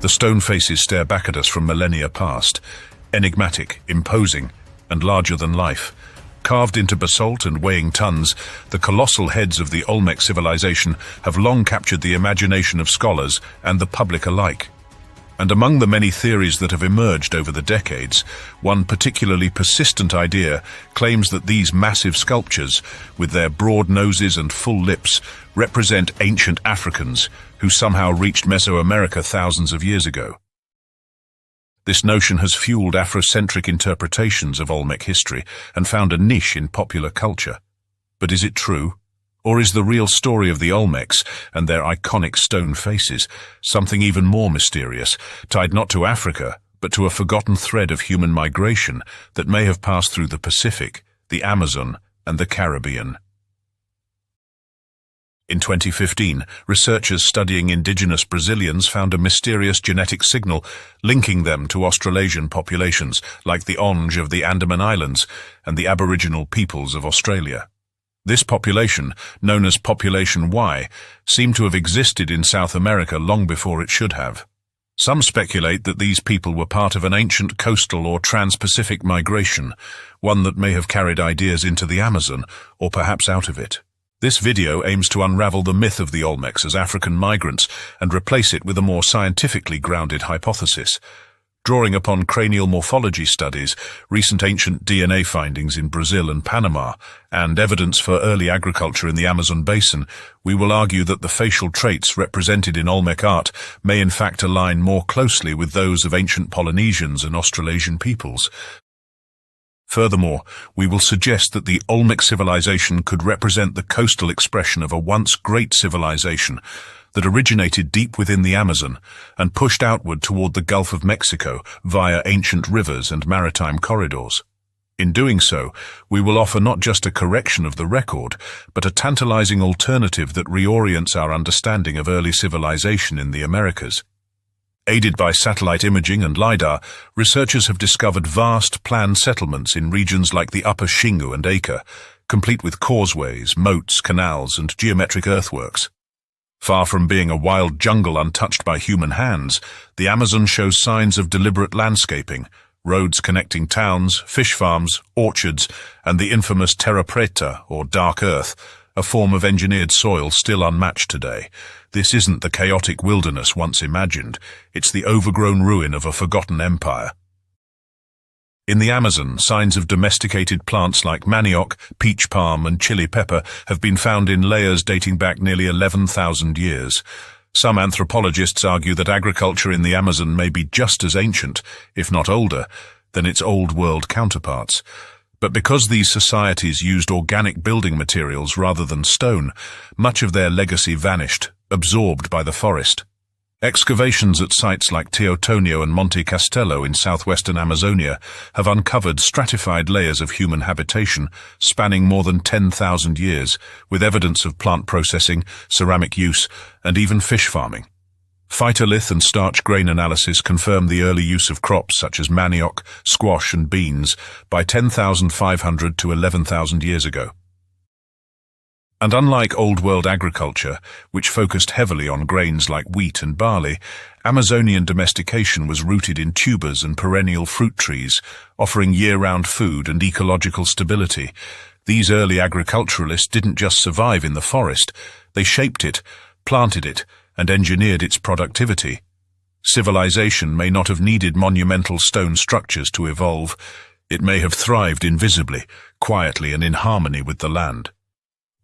The stone faces stare back at us from millennia past, enigmatic, imposing, and larger than life. Carved into basalt and weighing tons, the colossal heads of the Olmec civilization have long captured the imagination of scholars and the public alike. And among the many theories that have emerged over the decades, one particularly persistent idea claims that these massive sculptures, with their broad noses and full lips, represent ancient Africans who somehow reached Mesoamerica thousands of years ago. This notion has fueled Afrocentric interpretations of Olmec history and found a niche in popular culture. But is it true? Or is the real story of the Olmecs and their iconic stone faces something even more mysterious, tied not to Africa, but to a forgotten thread of human migration that may have passed through the Pacific, the Amazon, and the Caribbean? In 2015, researchers studying indigenous Brazilians found a mysterious genetic signal linking them to Australasian populations like the Onge of the Andaman Islands and the Aboriginal peoples of Australia. This population, known as Population Y, seemed to have existed in South America long before it should have. Some speculate that these people were part of an ancient coastal or trans-Pacific migration, one that may have carried ideas into the Amazon or perhaps out of it. This video aims to unravel the myth of the Olmecs as African migrants and replace it with a more scientifically grounded hypothesis. Drawing upon cranial morphology studies, recent ancient DNA findings in Brazil and Panama, and evidence for early agriculture in the Amazon basin, we will argue that the facial traits represented in Olmec art may in fact align more closely with those of ancient Polynesians and Australasian peoples. Furthermore, we will suggest that the Olmec civilization could represent the coastal expression of a once great civilization that originated deep within the Amazon and pushed outward toward the Gulf of Mexico via ancient rivers and maritime corridors. In doing so, we will offer not just a correction of the record, but a tantalizing alternative that reorients our understanding of early civilization in the Americas. Aided by satellite imaging and LiDAR, researchers have discovered vast planned settlements in regions like the Upper Xingu and Acre, complete with causeways, moats, canals, and geometric earthworks. Far from being a wild jungle untouched by human hands, the Amazon shows signs of deliberate landscaping, roads connecting towns, fish farms, orchards, and the infamous terra preta, or dark earth, a form of engineered soil still unmatched today. This isn't the chaotic wilderness once imagined, it's the overgrown ruin of a forgotten empire. In the Amazon, signs of domesticated plants like manioc, peach palm, and chili pepper have been found in layers dating back nearly 11,000 years. Some anthropologists argue that agriculture in the Amazon may be just as ancient, if not older, than its Old World counterparts. But because these societies used organic building materials rather than stone, much of their legacy vanished, absorbed by the forest. Excavations at sites like Teotonio and Monte Castello in southwestern Amazonia have uncovered stratified layers of human habitation spanning more than 10,000 years, with evidence of plant processing, ceramic use, and even fish farming. Phytolith and starch grain analysis confirm the early use of crops such as manioc, squash, and beans by 10,500 to 11,000 years ago. And unlike Old World agriculture, which focused heavily on grains like wheat and barley, Amazonian domestication was rooted in tubers and perennial fruit trees, offering year-round food and ecological stability. These early agriculturalists didn't just survive in the forest, they shaped it, planted it, and engineered its productivity. Civilization may not have needed monumental stone structures to evolve. It may have thrived invisibly, quietly, and in harmony with the land.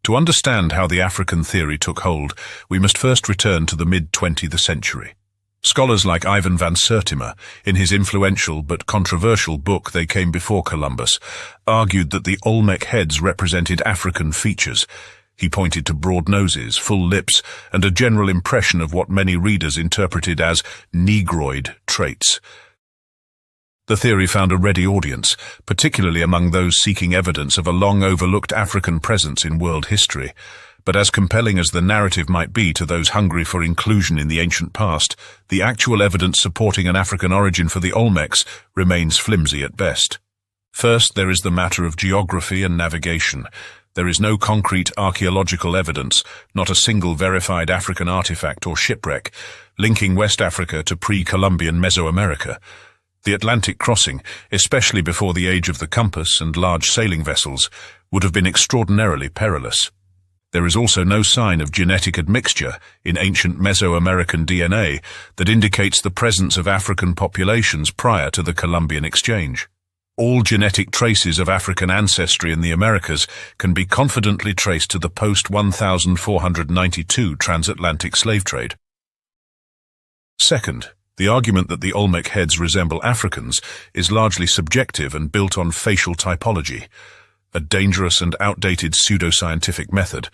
To understand how the African theory took hold, we must first return to the mid-20th century. Scholars like Ivan van Sertima, in his influential but controversial book They Came Before Columbus, argued that the Olmec heads represented African features. He pointed to broad noses, full lips, and a general impression of what many readers interpreted as Negroid traits. The theory found a ready audience, particularly among those seeking evidence of a long-overlooked African presence in world history. But as compelling as the narrative might be to those hungry for inclusion in the ancient past, the actual evidence supporting an African origin for the Olmecs remains flimsy at best. First, there is the matter of geography and navigation. There is no concrete archaeological evidence, not a single verified African artifact or shipwreck, linking West Africa to pre-Columbian Mesoamerica. The Atlantic crossing, especially before the age of the compass and large sailing vessels, would have been extraordinarily perilous. There is also no sign of genetic admixture in ancient Mesoamerican DNA that indicates the presence of African populations prior to the Columbian exchange. All genetic traces of African ancestry in the Americas can be confidently traced to the post-1492 transatlantic slave trade. Second, the argument that the Olmec heads resemble Africans is largely subjective and built on facial typology, a dangerous and outdated pseudoscientific method.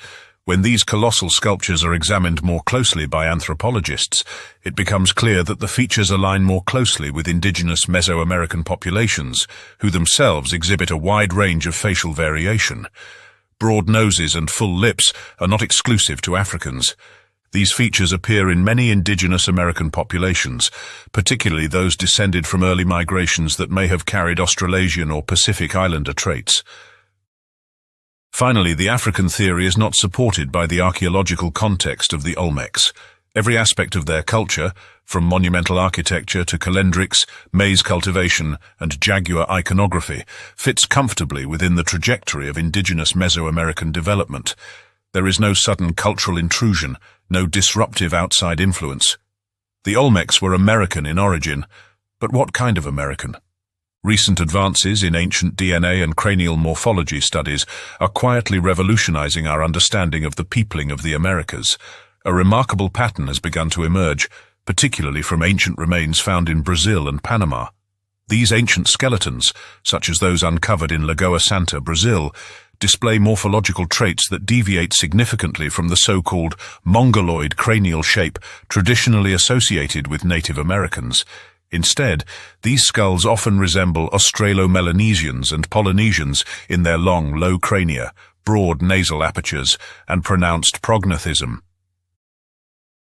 When these colossal sculptures are examined more closely by anthropologists, it becomes clear that the features align more closely with indigenous Mesoamerican populations, who themselves exhibit a wide range of facial variation. Broad noses and full lips are not exclusive to Africans. These features appear in many indigenous American populations, particularly those descended from early migrations that may have carried Australasian or Pacific Islander traits. Finally, the African theory is not supported by the archaeological context of the Olmecs. Every aspect of their culture, from monumental architecture to calendrics, maize cultivation, and jaguar iconography, fits comfortably within the trajectory of indigenous Mesoamerican development. There is no sudden cultural intrusion, no disruptive outside influence. The Olmecs were American in origin, but what kind of American? Recent advances in ancient DNA and cranial morphology studies are quietly revolutionizing our understanding of the peopling of the Americas. A remarkable pattern has begun to emerge, particularly from ancient remains found in Brazil and Panama. These ancient skeletons, such as those uncovered in Lagoa Santa, Brazil, display morphological traits that deviate significantly from the so-called mongoloid cranial shape traditionally associated with Native Americans. Instead, these skulls often resemble Australo-Melanesians and Polynesians in their long, low crania, broad nasal apertures, and pronounced prognathism.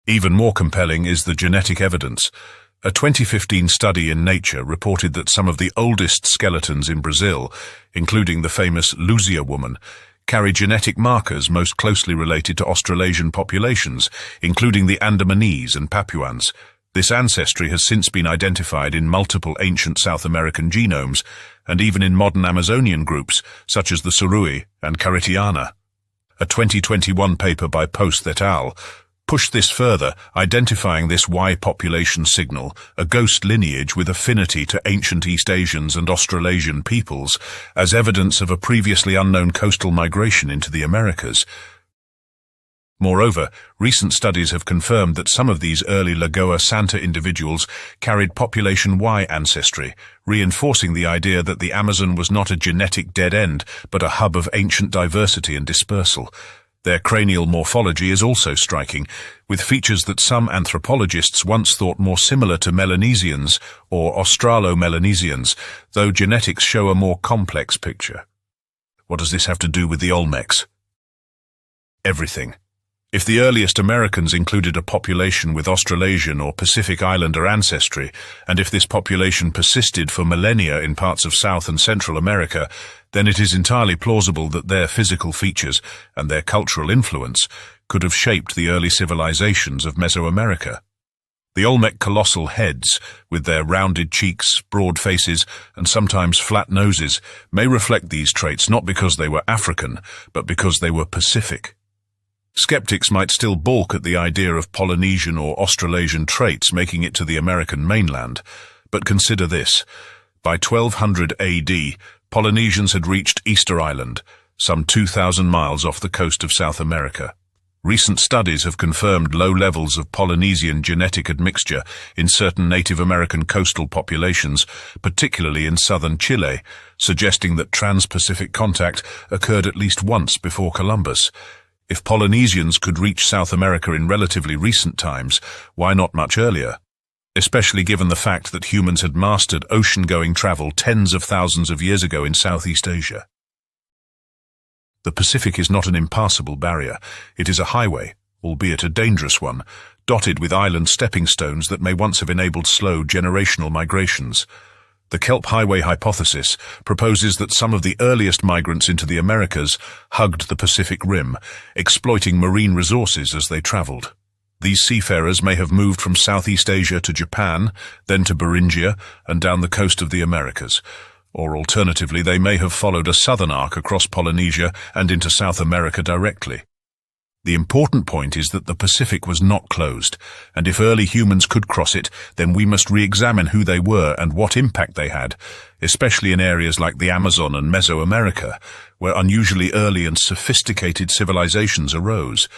Even more compelling is the genetic evidence. A 2015 study in Nature reported that some of the oldest skeletons in Brazil, including the famous Luzia woman, carry genetic markers most closely related to Australasian populations, including the Andamanese and Papuans. This ancestry has since been identified in multiple ancient South American genomes, and even in modern Amazonian groups, such as the Surui and Caritiana. A 2021 paper by Post et al. Pushed this further, identifying this Y population signal, a ghost lineage with affinity to ancient East Asians and Australasian peoples, as evidence of a previously unknown coastal migration into the Americas. Moreover, recent studies have confirmed that some of these early Lagoa Santa individuals carried population Y ancestry, reinforcing the idea that the Amazon was not a genetic dead end, but a hub of ancient diversity and dispersal. Their cranial morphology is also striking, with features that some anthropologists once thought more similar to Melanesians or Australo-Melanesians, though genetics show a more complex picture. What does this have to do with the Olmecs? Everything. If the earliest Americans included a population with Australasian or Pacific Islander ancestry, and if this population persisted for millennia in parts of South and Central America, then it is entirely plausible that their physical features and their cultural influence could have shaped the early civilizations of Mesoamerica. The Olmec colossal heads, with their rounded cheeks, broad faces, and sometimes flat noses, may reflect these traits not because they were African, but because they were Pacific. Skeptics might still balk at the idea of Polynesian or Australasian traits making it to the American mainland, but consider this. By 1200 AD, Polynesians had reached Easter Island, some 2,000 miles off the coast of South America. Recent studies have confirmed low levels of Polynesian genetic admixture in certain Native American coastal populations, particularly in southern Chile, suggesting that trans-Pacific contact occurred at least once before Columbus. If Polynesians could reach South America in relatively recent times, why not much earlier? Especially given the fact that humans had mastered ocean-going travel tens of thousands of years ago in Southeast Asia. The Pacific is not an impassable barrier. It is a highway, albeit a dangerous one, dotted with island stepping stones that may once have enabled slow generational migrations. The Kelp Highway hypothesis proposes that some of the earliest migrants into the Americas hugged the Pacific Rim, exploiting marine resources as they traveled. These seafarers may have moved from Southeast Asia to Japan, then to Beringia, and down the coast of the Americas. Or alternatively, they may have followed a southern arc across Polynesia and into South America directly. The important point is that the Pacific was not closed, and if early humans could cross it, then we must re-examine who they were and what impact they had, especially in areas like the Amazon and Mesoamerica, where unusually early and sophisticated civilizations arose.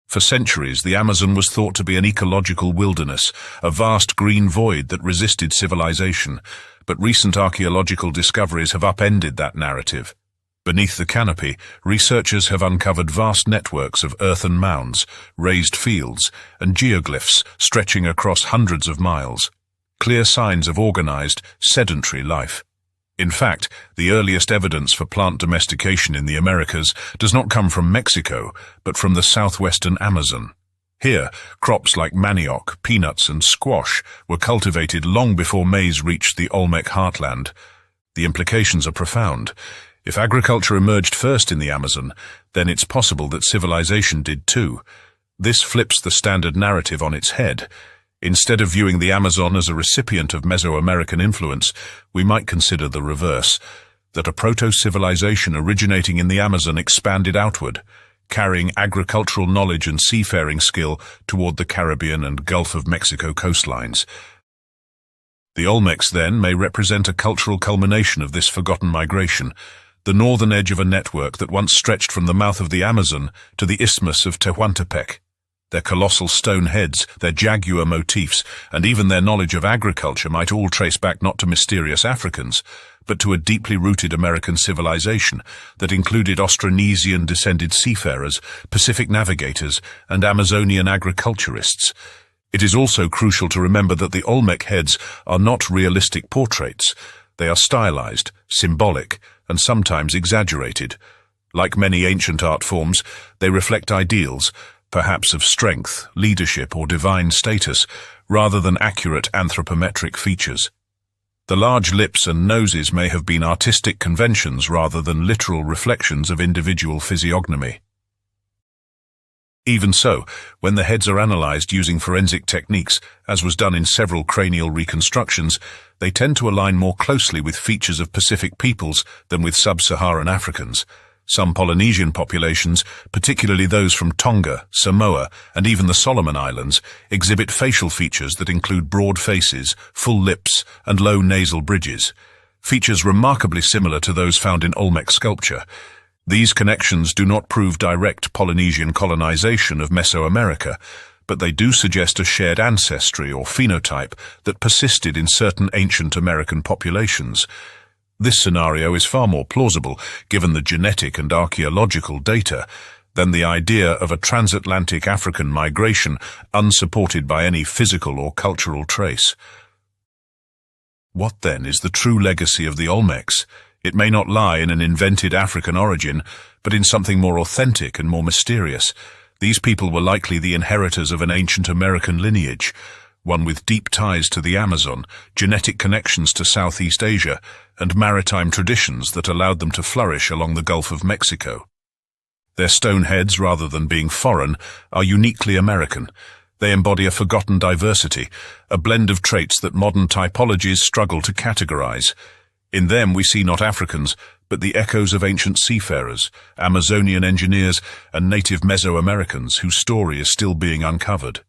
For centuries, the Amazon was thought to be an ecological wilderness, a vast green void that resisted civilization, but recent archaeological discoveries have upended that narrative. Beneath the canopy, researchers have uncovered vast networks of earthen mounds, raised fields, and geoglyphs stretching across hundreds of miles, clear signs of organized, sedentary life. In fact, the earliest evidence for plant domestication in the Americas does not come from Mexico, but from the southwestern Amazon. Here, crops like manioc, peanuts, and squash were cultivated long before maize reached the Olmec heartland. The implications are profound. If agriculture emerged first in the Amazon, then it's possible that civilization did too. This flips the standard narrative on its head. Instead of viewing the Amazon as a recipient of Mesoamerican influence, we might consider the reverse, that a proto-civilization originating in the Amazon expanded outward, carrying agricultural knowledge and seafaring skill toward the Caribbean and Gulf of Mexico coastlines. The Olmecs, then, may represent a cultural culmination of this forgotten migration, the northern edge of a network that once stretched from the mouth of the Amazon to the Isthmus of Tehuantepec. Their colossal stone heads, their jaguar motifs, and even their knowledge of agriculture might all trace back not to mysterious Africans, but to a deeply rooted American civilization that included Austronesian-descended seafarers, Pacific navigators, and Amazonian agriculturists. It is also crucial to remember that the Olmec heads are not realistic portraits. They are stylized, symbolic, and sometimes exaggerated. Like many ancient art forms, they reflect ideals, perhaps of strength, leadership, or divine status, rather than accurate anthropometric features. The large lips and noses may have been artistic conventions rather than literal reflections of individual physiognomy. Even so, when the heads are analyzed using forensic techniques, as was done in several cranial reconstructions, they tend to align more closely with features of Pacific peoples than with sub-Saharan Africans. Some Polynesian populations, particularly those from Tonga, Samoa, and even the Solomon Islands, exhibit facial features that include broad faces, full lips, and low nasal bridges, features remarkably similar to those found in Olmec sculpture. These connections do not prove direct Polynesian colonization of Mesoamerica, but they do suggest a shared ancestry or phenotype that persisted in certain ancient American populations. This scenario is far more plausible, given the genetic and archaeological data, than the idea of a transatlantic African migration unsupported by any physical or cultural trace. What then is the true legacy of the Olmecs? It may not lie in an invented African origin, but in something more authentic and more mysterious. These people were likely the inheritors of an ancient American lineage, one with deep ties to the Amazon, genetic connections to Southeast Asia, and maritime traditions that allowed them to flourish along the Gulf of Mexico. Their stone heads, rather than being foreign, are uniquely American. They embody a forgotten diversity, a blend of traits that modern typologies struggle to categorize. In them we see not Africans, but the echoes of ancient seafarers, Amazonian engineers, and native Mesoamericans whose story is still being uncovered.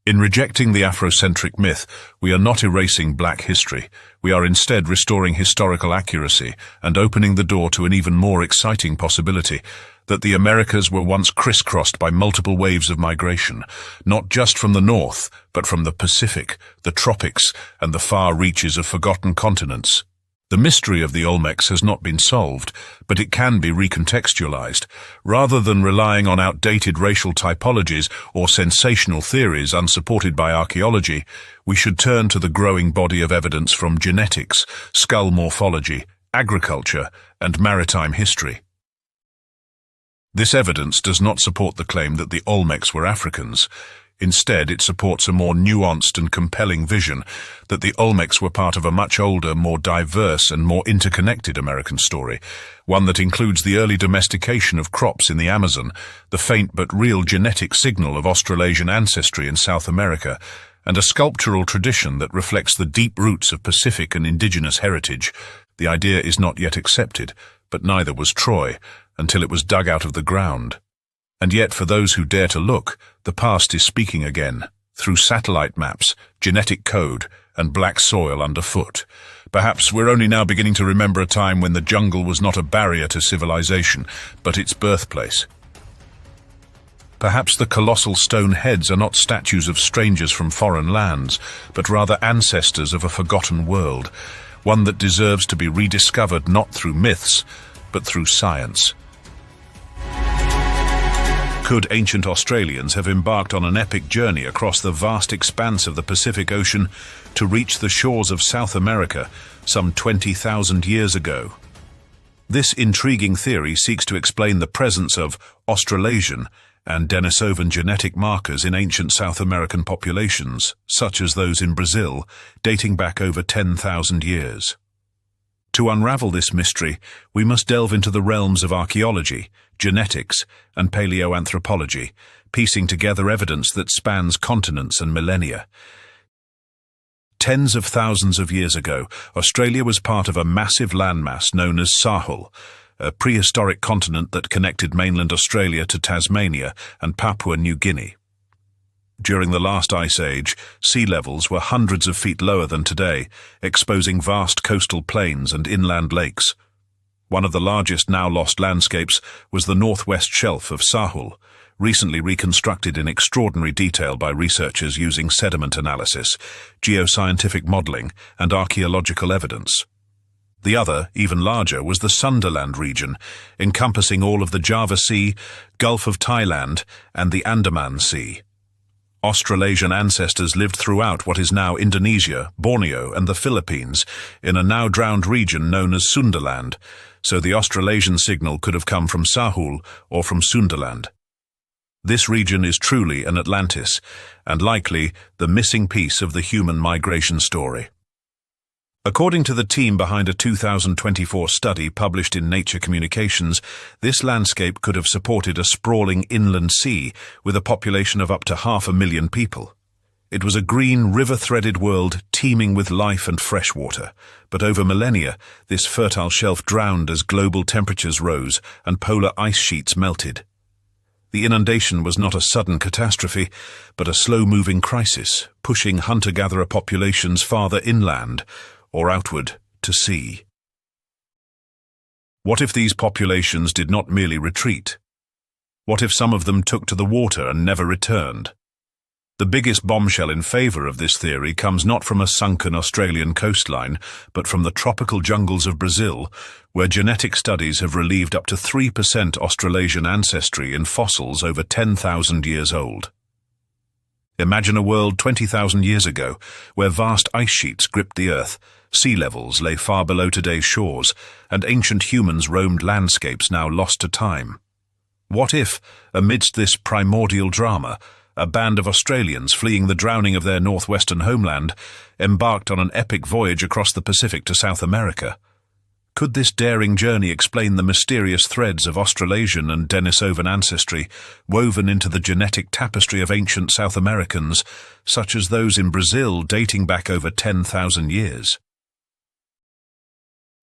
In rejecting the Afrocentric myth, we are not erasing black history. We are instead restoring historical accuracy and opening the door to an even more exciting possibility, that the Americas were once crisscrossed by multiple waves of migration, not just from the north, but from the Pacific, the tropics, and the far reaches of forgotten continents. The mystery of the Olmecs has not been solved, but it can be recontextualized. Rather than relying on outdated racial typologies or sensational theories unsupported by archaeology, we should turn to the growing body of evidence from genetics, skull morphology, agriculture, and maritime history. This evidence does not support the claim that the Olmecs were Africans. Instead, it supports a more nuanced and compelling vision that the Olmecs were part of a much older, more diverse and more interconnected American story, one that includes the early domestication of crops in the Amazon, the faint but real genetic signal of Australasian ancestry in South America, and a sculptural tradition that reflects the deep roots of Pacific and indigenous heritage. The idea is not yet accepted, but neither was Troy, until it was dug out of the ground. And yet, for those who dare to look, the past is speaking again, through satellite maps, genetic code, and black soil underfoot. Perhaps we're only now beginning to remember a time when the jungle was not a barrier to civilization, but its birthplace. Perhaps the colossal stone heads are not statues of strangers from foreign lands, but rather ancestors of a forgotten world, one that deserves to be rediscovered not through myths, but through science. Could ancient Australians have embarked on an epic journey across the vast expanse of the Pacific Ocean to reach the shores of South America some 20,000 years ago? This intriguing theory seeks to explain the presence of Australasian and Denisovan genetic markers in ancient South American populations, such as those in Brazil, dating back over 10,000 years. To unravel this mystery, we must delve into the realms of archaeology, genetics, and paleoanthropology, piecing together evidence that spans continents and millennia. Tens of thousands of years ago, Australia was part of a massive landmass known as Sahul, a prehistoric continent that connected mainland Australia to Tasmania and Papua New Guinea. During the last ice age, sea levels were hundreds of feet lower than today, exposing vast coastal plains and inland lakes. One of the largest now lost landscapes was the northwest shelf of Sahul, recently reconstructed in extraordinary detail by researchers using sediment analysis, geoscientific modeling, and archaeological evidence. The other, even larger, was the Sunderland region, encompassing all of the Java Sea, Gulf of Thailand, and the Andaman Sea. Australasian ancestors lived throughout what is now Indonesia, Borneo, and the Philippines, in a now-drowned region known as Sunderland, so the Australasian signal could have come from Sahul or from Sunderland. This region is truly an Atlantis, and likely the missing piece of the human migration story. According to the team behind a 2024 study published in Nature Communications, this landscape could have supported a sprawling inland sea with a population of up to 500,000 people. It was a green, river-threaded world teeming with life and fresh water, but over millennia, this fertile shelf drowned as global temperatures rose and polar ice sheets melted. The inundation was not a sudden catastrophe, but a slow-moving crisis, pushing hunter-gatherer populations farther inland, or outward to sea. What if these populations did not merely retreat? What if some of them took to the water and never returned? The biggest bombshell in favor of this theory comes not from a sunken Australian coastline, but from the tropical jungles of Brazil, where genetic studies have relieved up to 3% Australasian ancestry in fossils over 10,000 years old. Imagine a world 20,000 years ago, where vast ice sheets gripped the earth, sea levels lay far below today's shores, and ancient humans roamed landscapes now lost to time. What if, amidst this primordial drama, a band of Australians fleeing the drowning of their northwestern homeland embarked on an epic voyage across the Pacific to South America? Could this daring journey explain the mysterious threads of Australasian and Denisovan ancestry woven into the genetic tapestry of ancient South Americans, such as those in Brazil dating back over 10,000 years?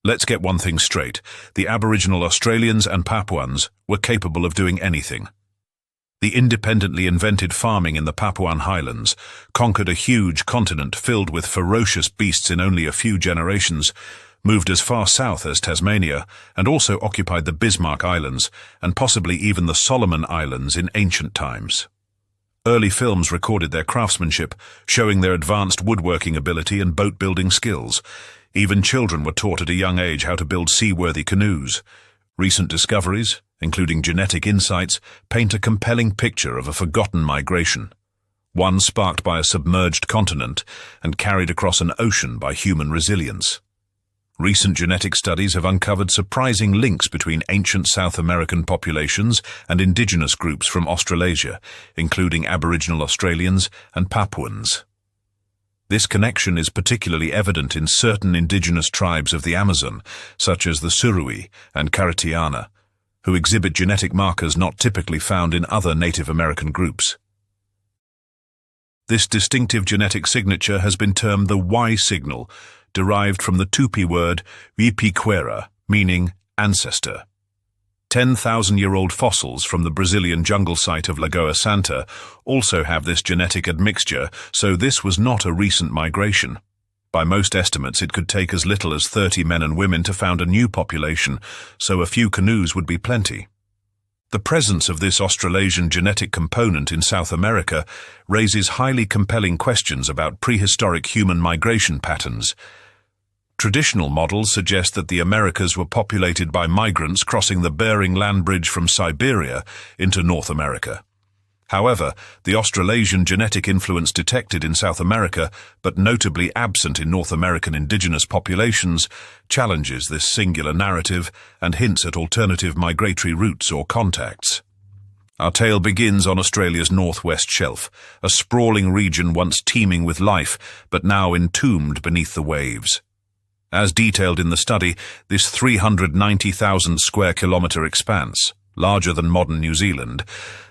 Let's get one thing straight. The Aboriginal Australians and Papuans were capable of doing anything. The independently invented farming in the Papuan Highlands conquered a huge continent filled with ferocious beasts in only a few generations, moved as far south as Tasmania, and also occupied the Bismarck Islands, and possibly even the Solomon Islands in ancient times. Early films recorded their craftsmanship, showing their advanced woodworking ability and boat-building skills. Even children were taught at a young age how to build seaworthy canoes. Recent discoveries, including genetic insights, paint a compelling picture of a forgotten migration, one sparked by a submerged continent and carried across an ocean by human resilience. Recent genetic studies have uncovered surprising links between ancient South American populations and indigenous groups from Australasia, including Aboriginal Australians and Papuans. This connection is particularly evident in certain indigenous tribes of the Amazon, such as the Surui and Caritiana, who exhibit genetic markers not typically found in other Native American groups. This distinctive genetic signature has been termed the Y signal, derived from the Tupi word Ipiquera, meaning ancestor. 10,000-year-old fossils from the Brazilian jungle site of Lagoa Santa also have this genetic admixture, so this was not a recent migration. By most estimates, it could take as little as 30 men and women to found a new population, so a few canoes would be plenty. The presence of this Australasian genetic component in South America raises highly compelling questions about prehistoric human migration patterns. Traditional models suggest that the Americas were populated by migrants crossing the Bering Land Bridge from Siberia into North America. However, the Australasian genetic influence detected in South America, but notably absent in North American indigenous populations, challenges this singular narrative and hints at alternative migratory routes or contacts. Our tale begins on Australia's northwest shelf, a sprawling region once teeming with life, but now entombed beneath the waves. As detailed in the study, this 390,000 square kilometre expanse, larger than modern New Zealand,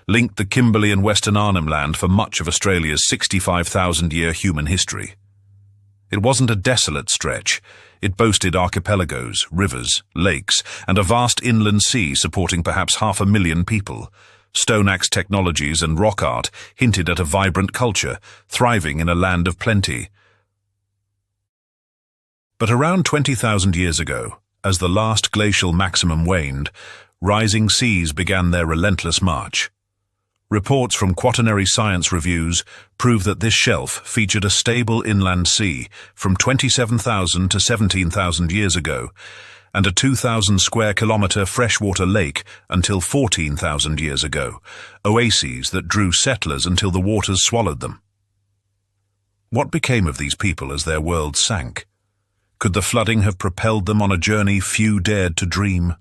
linked the Kimberley and Western Arnhem Land for much of Australia's 65,000-year human history. It wasn't a desolate stretch. It boasted archipelagos, rivers, lakes, and a vast inland sea supporting perhaps 500,000 people. Stone axe technologies and rock art hinted at a vibrant culture, thriving in a land of plenty. But around 20,000 years ago, as the last glacial maximum waned, rising seas began their relentless march. Reports from quaternary science reviews prove that this shelf featured a stable inland sea from 27,000 to 17,000 years ago, and a 2,000 square kilometre freshwater lake until 14,000 years ago, oases that drew settlers until the waters swallowed them. What became of these people as their world sank? Could the flooding have propelled them on a journey few dared to dream?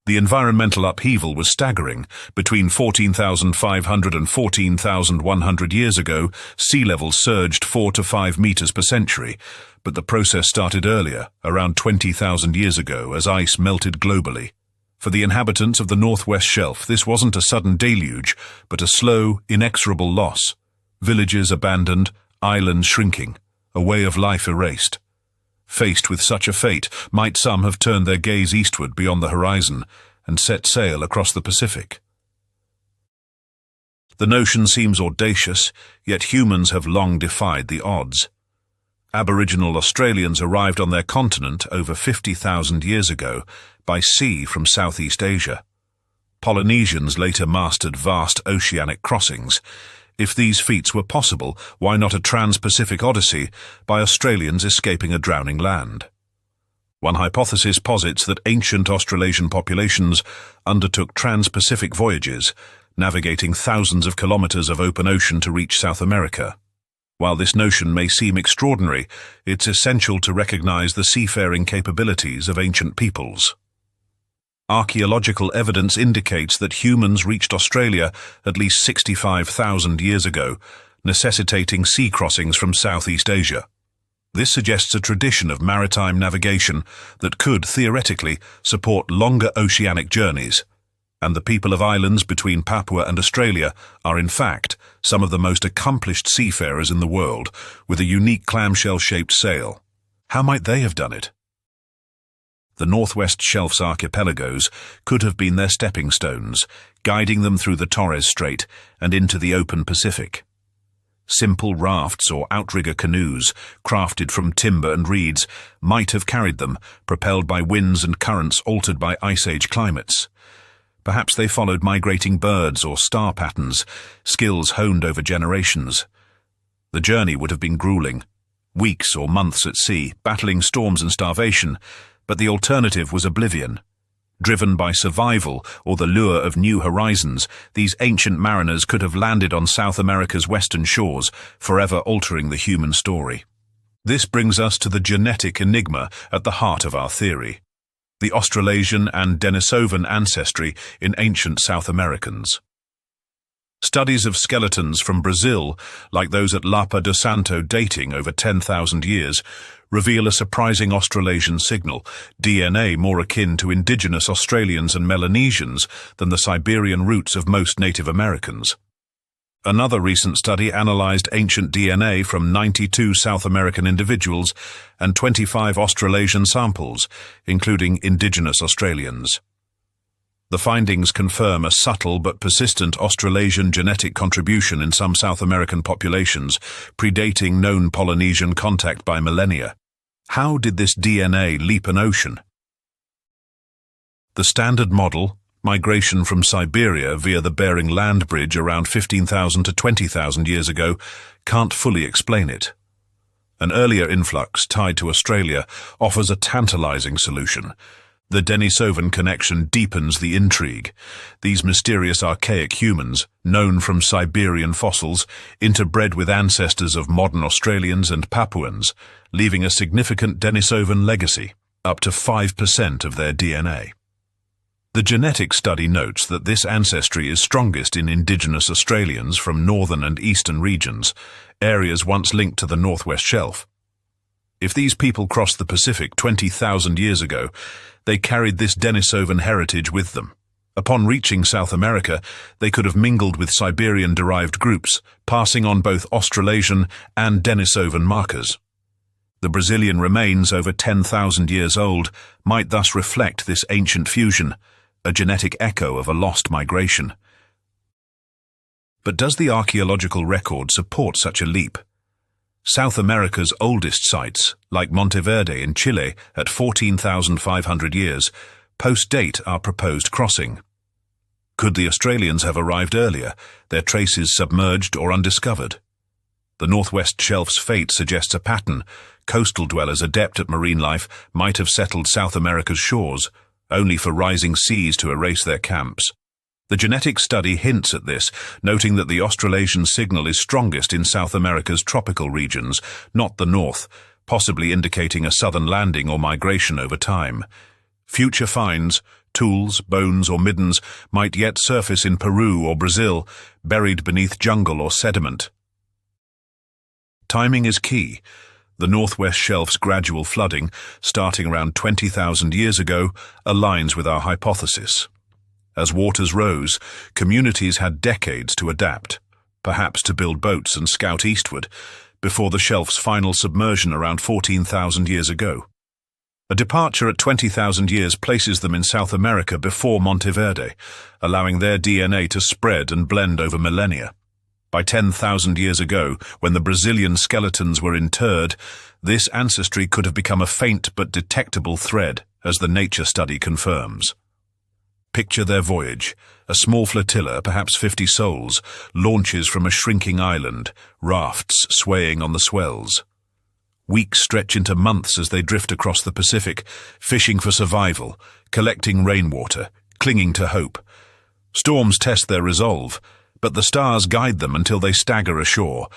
The environmental upheaval was staggering. Between 14,500 and 14,100 years ago, sea levels surged 4 to 5 meters per century, but the process started earlier, around 20,000 years ago, as ice melted globally. For the inhabitants of the Northwest Shelf, this wasn't a sudden deluge, but a slow, inexorable loss. Villages abandoned, islands shrinking, a way of life erased. Faced with such a fate, might some have turned their gaze eastward beyond the horizon and set sail across the Pacific? The notion seems audacious, yet humans have long defied the odds. Aboriginal Australians arrived on their continent over 50,000 years ago by sea from Southeast Asia. Polynesians later mastered vast oceanic crossings. If these feats were possible, why not a trans-Pacific odyssey by Australians escaping a drowning land? One hypothesis posits that ancient Australasian populations undertook trans-Pacific voyages, navigating thousands of kilometers of open ocean to reach South America. While this notion may seem extraordinary, it's essential to recognize the seafaring capabilities of ancient peoples. Archaeological evidence indicates that humans reached Australia at least 65,000 years ago, necessitating sea crossings from Southeast Asia. This suggests a tradition of maritime navigation that could, theoretically, support longer oceanic journeys, and the people of islands between Papua and Australia are, in fact, some of the most accomplished seafarers in the world, with a unique clamshell-shaped sail. How might they have done it? The Northwest Shelf's archipelagos could have been their stepping stones, guiding them through the Torres Strait and into the open Pacific. Simple rafts or outrigger canoes, crafted from timber and reeds, might have carried them, propelled by winds and currents altered by Ice Age climates. Perhaps they followed migrating birds or star patterns, skills honed over generations. The journey would have been grueling, weeks or months at sea, battling storms and starvation, but the alternative was oblivion. Driven by survival or the lure of new horizons, these ancient mariners could have landed on South America's western shores, forever altering the human story. This brings us to the genetic enigma at the heart of our theory: the Australasian and Denisovan ancestry in ancient South Americans. Studies of skeletons from Brazil, like those at Lapa do Santo dating over 10,000 years, reveal a surprising Australasian signal, DNA more akin to indigenous Australians and Melanesians than the Siberian roots of most Native Americans. Another recent study analyzed ancient DNA from 92 South American individuals and 25 Australasian samples, including indigenous Australians. The findings confirm a subtle but persistent Australasian genetic contribution in some South American populations, predating known Polynesian contact by millennia. How did this DNA leap an ocean? The standard model, migration from Siberia via the Bering Land Bridge around 15,000 to 20,000 years ago, can't fully explain it. An earlier influx tied to Australia offers a tantalizing solution. The Denisovan connection deepens the intrigue. These mysterious archaic humans, known from Siberian fossils, interbred with ancestors of modern Australians and Papuans, leaving a significant Denisovan legacy, up to 5% of their DNA. The genetic study notes that this ancestry is strongest in indigenous Australians from northern and eastern regions, areas once linked to the Northwest Shelf. If these people crossed the Pacific 20,000 years ago, they carried this Denisovan heritage with them. Upon reaching South America, they could have mingled with Siberian-derived groups, passing on both Australasian and Denisovan markers. The Brazilian remains, over 10,000 years old, might thus reflect this ancient fusion, a genetic echo of a lost migration. But does the archaeological record support such a leap? South America's oldest sites, like Monteverde in Chile at 14,500 years, post-date our proposed crossing. Could the Australians have arrived earlier, their traces submerged or undiscovered? The Northwest Shelf's fate suggests a pattern. Coastal dwellers adept at marine life might have settled South America's shores, only for rising seas to erase their camps. The genetic study hints at this, noting that the Australasian signal is strongest in South America's tropical regions, not the north, possibly indicating a southern landing or migration over time. Future finds, tools, bones or middens, might yet surface in Peru or Brazil, buried beneath jungle or sediment. Timing is key. The Northwest Shelf's gradual flooding, starting around 20,000 years ago, aligns with our hypothesis. As waters rose, communities had decades to adapt, perhaps to build boats and scout eastward, before the shelf's final submersion around 14,000 years ago. A departure at 20,000 years places them in South America before Monteverde, allowing their DNA to spread and blend over millennia. By 10,000 years ago, when the Brazilian skeletons were interred, this ancestry could have become a faint but detectable thread, as the nature study confirms. Picture their voyage. A small flotilla, perhaps 50 souls, launches from a shrinking island, rafts swaying on the swells. Weeks stretch into months as they drift across the Pacific, fishing for survival, collecting rainwater, clinging to hope. Storms test their resolve, but the stars guide them until they stagger ashore,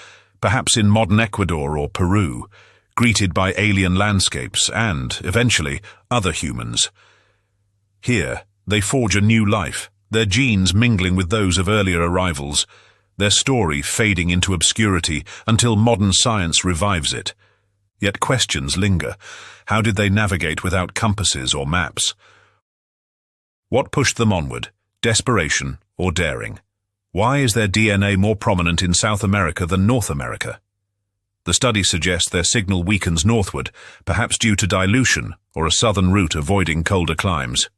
perhaps in modern Ecuador or Peru, greeted by alien landscapes and, eventually, other humans. Here, they forge a new life, their genes mingling with those of earlier arrivals, their story fading into obscurity until modern science revives it. Yet questions linger. How did they navigate without compasses or maps? What pushed them onward? Desperation or daring? Why is their DNA more prominent in South America than North America? The study suggests their signal weakens northward, perhaps due to dilution or a southern route avoiding colder climes.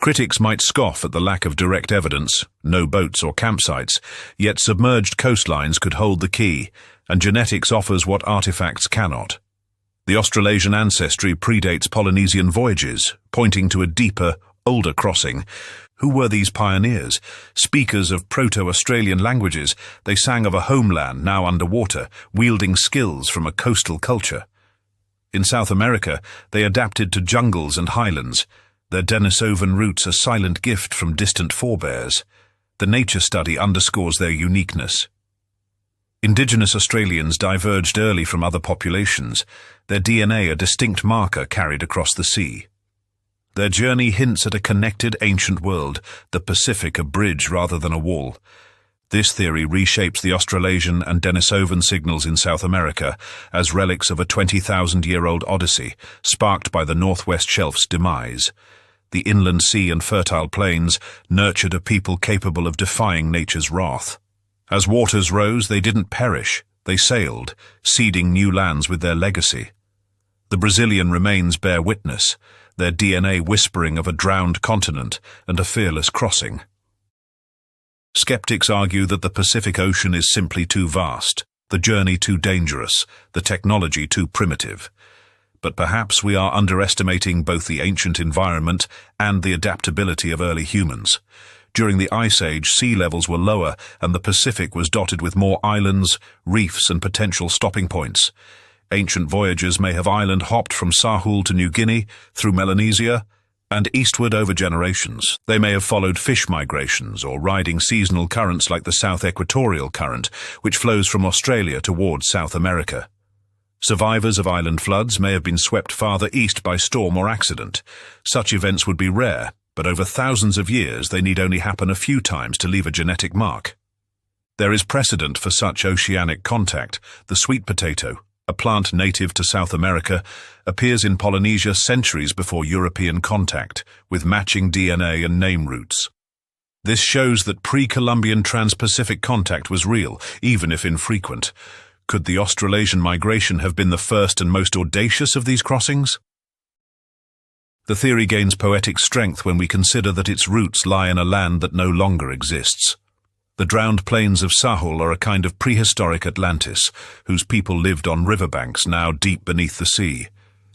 Critics might scoff at the lack of direct evidence, no boats or campsites, yet submerged coastlines could hold the key, and genetics offers what artifacts cannot. The Australasian ancestry predates Polynesian voyages, pointing to a deeper, older crossing. Who were these pioneers? Speakers of Proto-Australian languages, they sang of a homeland now underwater, wielding skills from a coastal culture. In South America, they adapted to jungles and highlands, their Denisovan roots a silent gift from distant forebears. The nature study underscores their uniqueness. Indigenous Australians diverged early from other populations, their DNA a distinct marker carried across the sea. Their journey hints at a connected ancient world, the Pacific a bridge rather than a wall. This theory reshapes the Australasian and Denisovan signals in South America as relics of a 20,000-year-old odyssey, sparked by the Northwest Shelf's demise. The inland sea and fertile plains nurtured a people capable of defying nature's wrath. As waters rose, they didn't perish, they sailed, seeding new lands with their legacy. The Brazilian remains bear witness, their DNA whispering of a drowned continent and a fearless crossing. Skeptics argue that the Pacific Ocean is simply too vast, the journey too dangerous, the technology too primitive. But perhaps we are underestimating both the ancient environment and the adaptability of early humans. During the Ice Age, sea levels were lower and the Pacific was dotted with more islands, reefs and potential stopping points. Ancient voyagers may have island hopped from Sahul to New Guinea, through Melanesia, and eastward over generations. They may have followed fish migrations or riding seasonal currents like the South Equatorial Current, which flows from Australia towards South America. Survivors of island floods may have been swept farther east by storm or accident. Such events would be rare, but over thousands of years they need only happen a few times to leave a genetic mark. There is precedent for such oceanic contact. The sweet potato, a plant native to South America, appears in Polynesia centuries before European contact, with matching DNA and name roots. This shows that pre-Columbian trans-Pacific contact was real, even if infrequent. Could the Australasian migration have been the first and most audacious of these crossings? The theory gains poetic strength when we consider that its roots lie in a land that no longer exists. The drowned plains of Sahul are a kind of prehistoric Atlantis, whose people lived on riverbanks now deep beneath the sea.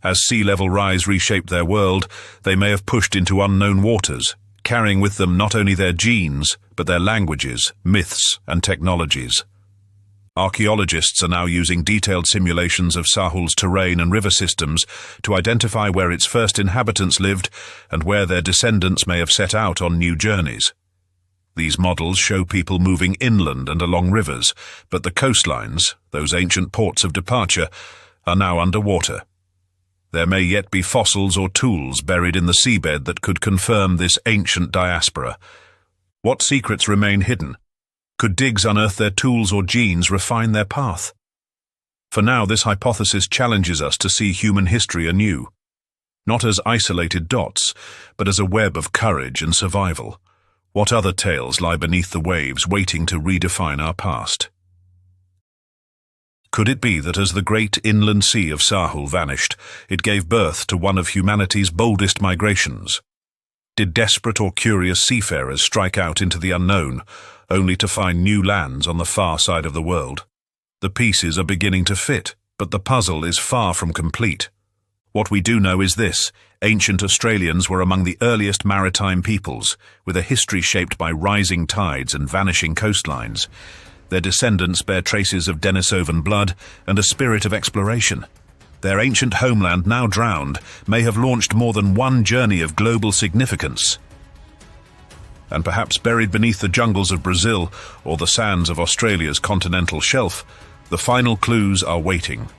As sea level rise reshaped their world, they may have pushed into unknown waters, carrying with them not only their genes, but their languages, myths, and technologies. Archaeologists are now using detailed simulations of Sahul's terrain and river systems to identify where its first inhabitants lived and where their descendants may have set out on new journeys. These models show people moving inland and along rivers, but the coastlines, those ancient ports of departure, are now underwater. There may yet be fossils or tools buried in the seabed that could confirm this ancient diaspora. What secrets remain hidden? Could digs unearth their tools or genes refine their path? For now, this hypothesis challenges us to see human history anew, not as isolated dots, but as a web of courage and survival. What other tales lie beneath the waves waiting to redefine our past? Could it be that as the great inland sea of Sahul vanished, it gave birth to one of humanity's boldest migrations? Did desperate or curious seafarers strike out into the unknown, only to find new lands on the far side of the world? The pieces are beginning to fit, but the puzzle is far from complete. What we do know is this: ancient Australians were among the earliest maritime peoples, with a history shaped by rising tides and vanishing coastlines. Their descendants bear traces of Denisovan blood and a spirit of exploration. Their ancient homeland, now drowned, may have launched more than one journey of global significance. And perhaps buried beneath the jungles of Brazil or the sands of Australia's continental shelf, the final clues are waiting.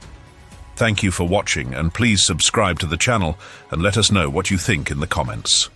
Thank you for watching, and please subscribe to the channel and let us know what you think in the comments.